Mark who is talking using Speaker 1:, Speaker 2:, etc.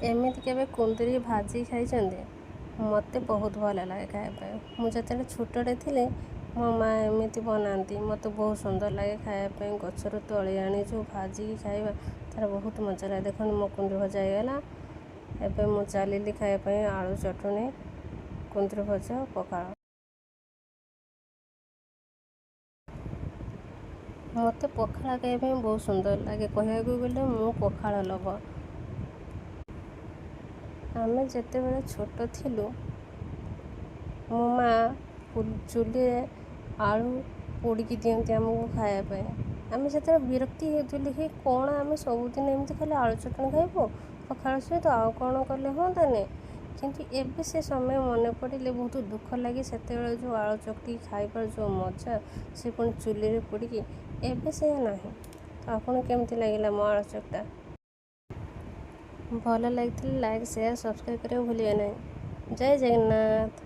Speaker 1: एमती केवे कुंदरी भाजी खाई मत बहुत भल लगे खायापी। मुझे छोटे थी मो माँ एमती बनाती मत बहुत सुंदर लगे खायापी। गचर तले आनी जो भाजी खाइबा तार बहुत मजा लगे। देखो मो कुंदरी भजा होगा एवं मु चलि खायापी आलू चटनी कुंदरी भजा पखाड़। मत पखाड़ खायापी बहुत सुंदर लगे कहया गले मु पखाड़ लवर। आमे जिते बड़े छोट थिलु मो माँ चुली आलू पोड़िकी दिखती आमको खायापी। आम से विरक्ति होती कि कौन आम सबुदिन एमती खाली आलू चटनी खाइबू पखाड़ सहित आउ कौन कले हाँतानी। किंतु एबे से समय मन पड़े बहुत दुख लगे से जो आलू चकटी खाइबार जो मजा से पुणी चुली पोड़िकी एबे से ना। तो आपन केमती लगे मो आलू चकटा भल लगी लाइक शेयर सब्सक्राइब करें भूलिए नहीं। जय जगन्नाथ।